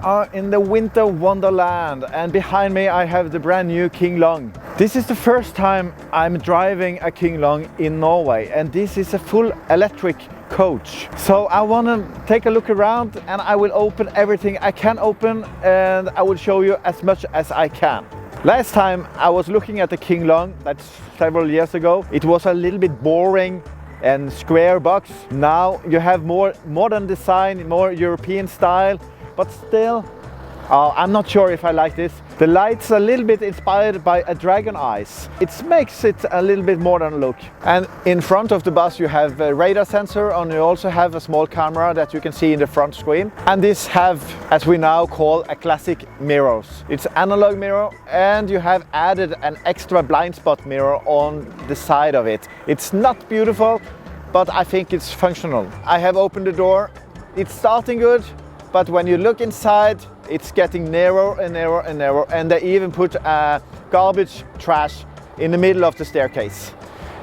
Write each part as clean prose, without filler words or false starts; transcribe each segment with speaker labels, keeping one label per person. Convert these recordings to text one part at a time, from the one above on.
Speaker 1: are in the winter wonderland, and behind me I have the brand new King Long. This is the first time I'm driving a King Long in Norway, and this is a full electric coach. So I want to take a look around, and I will open everything I can open, and I will show you as much as I can. Last time I was looking at the King Long, that's several years ago. It was a little bit boring and square box. Now you have more modern design, more European style, but still I'm not sure if I like this. The lights are a little bit inspired by a dragon eyes. It makes it a little bit modern look. And in front of the bus you have a radar sensor, and you also have a small camera that you can see in the front screen. And this have, as we now call, a classic mirrors. It's analog mirror, and you have added an extra blind spot mirror on the side of it. It's not beautiful, but I think it's functional. I have opened the door. It's starting good, but when you look inside, it's getting narrower and narrower and narrower, and they even put a garbage trash in the middle of the staircase.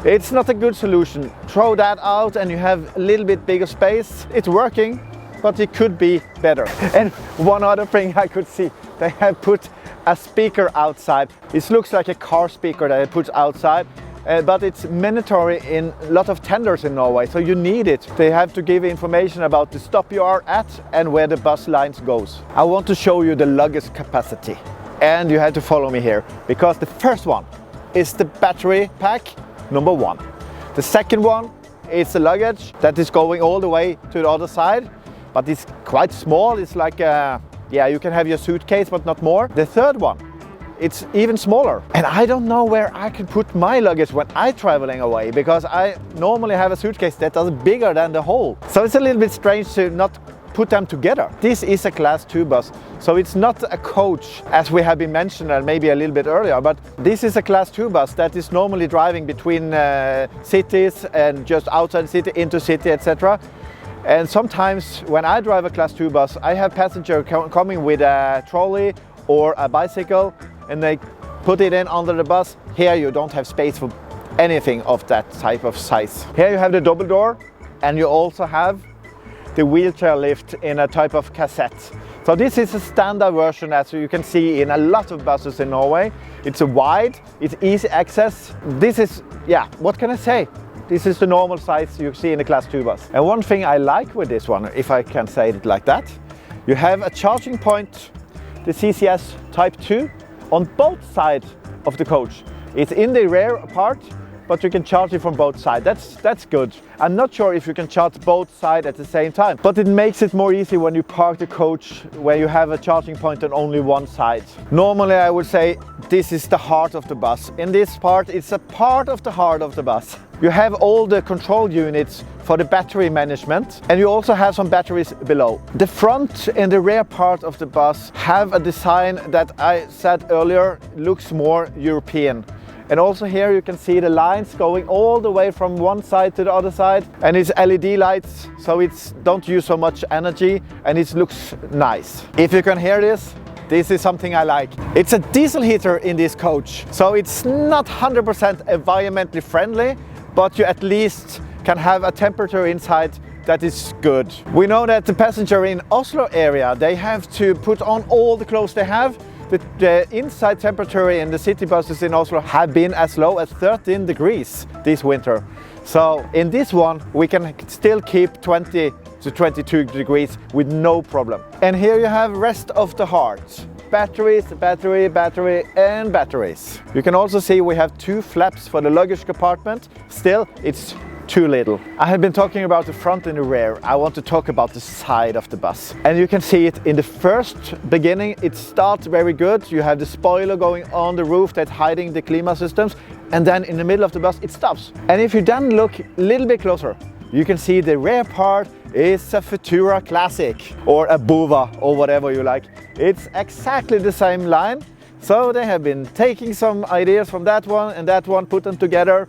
Speaker 1: It's not a good solution. Throw that out and you have a little bit bigger space. It's working, but it could be better. And one other thing I could see, they have put a speaker outside. It looks like a car speaker that they put outside. But it's mandatory in a lot of tenders in Norway, so you need it. They have to give information about the stop you are at and where the bus lines goes. I want to show you the luggage capacity, and you have to follow me here, because the first one is the battery pack, number 1. The second one is the luggage that is going all the way to the other side, but it's quite small. It's like, you can have your suitcase, but not more. The third one, it's even smaller, and I don't know where I can put my luggage when I'm traveling away, because I normally have a suitcase that is bigger than the whole. So it's a little bit strange to not put them together. This is a class 2 bus, so it's not a coach as we have been mentioned and maybe a little bit earlier, but this is a class 2 bus that is normally driving between cities and just outside the city, into city, etc. And sometimes when I drive a class 2 bus, I have passengers coming with a trolley or a bicycle, and they put it in under the bus. Here you don't have space for anything of that type of size. Here you have the double door, and you also have the wheelchair lift in a type of cassette. So this is a standard version, as you can see in a lot of buses in Norway. It's a wide, it's easy access. This is, what can I say? This is the normal size you see in a class 2 bus. And one thing I like with this one, if I can say it like that, you have a charging point, the CCS Type 2, on both sides of the coach. It's in the rear part, but you can charge it from both sides. That's good. I'm not sure if you can charge both sides at the same time, but it makes it more easy when you park the coach where you have a charging point on only one side. Normally I would say this is the heart of the bus. In this part, it's a part of the heart of the bus. You have all the control units for the battery management, and you also have some batteries below. The front and the rear part of the bus have a design that I said earlier looks more European. And also here you can see the lines going all the way from one side to the other side, and it's LED lights, so it don't use so much energy, and it looks nice. If you can hear this, this is something I like. It's a diesel heater in this coach, so it's not 100% environmentally friendly, but you at least can have a temperature inside that is good. We know that the passenger in Oslo area, they have to put on all the clothes they have. The inside temperature in the city buses in Oslo have been as low as 13 degrees this winter. So in this one, we can still keep 20 to 22 degrees with no problem. And here you have rest of the heart. Batteries, battery, battery, and batteries. You can also see we have 2 flaps for the luggage compartment. Still, it's too little. I have been talking about the front and the rear. I want to talk about the side of the bus. And you can see it in the first beginning. It starts very good. You have the spoiler going on the roof that's hiding the climate systems. And then in the middle of the bus, it stops. And if you then look a little bit closer, you can see the rear part is a Futura Classic or a Bova or whatever you like. It's exactly the same line. So they have been taking some ideas from that one and that one, put them together,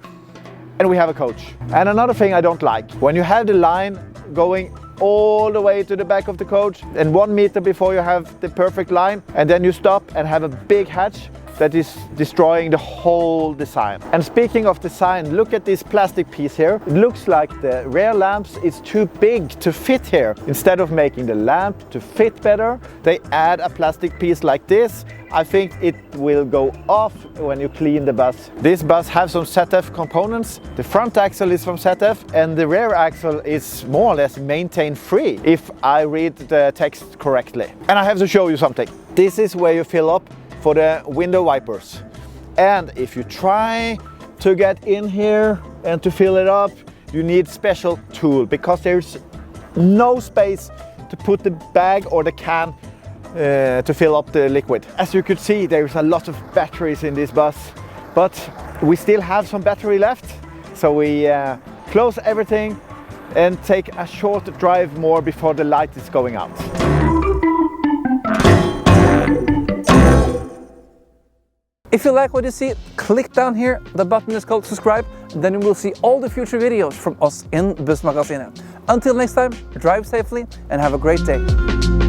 Speaker 1: and we have a coach. And another thing I don't like, when you have the line going all the way to the back of the coach, and 1 meter before you have the perfect line, and then you stop and have a big hatch. that is destroying the whole design. And speaking of design, look at this plastic piece here. It looks like the rear lamps is too big to fit here. Instead of making the lamp to fit better, they add a plastic piece like this. I think it will go off when you clean the bus. This bus has some ZF components. The front axle is from ZF and the rear axle is more or less maintain free, if I read the text correctly. And I have to show you something. This is where you fill up for the window wipers. And if you try to get in here and to fill it up, you need special tool because there's no space to put the bag or the can to fill up the liquid. As you could see, there's a lot of batteries in this bus, but we still have some battery left. So we close everything and take a short drive more before the light is going out.
Speaker 2: If you like what you see, click down here. The button is called subscribe. Then you will see all the future videos from us in Bussmagasinet. Until next time, drive safely and have a great day.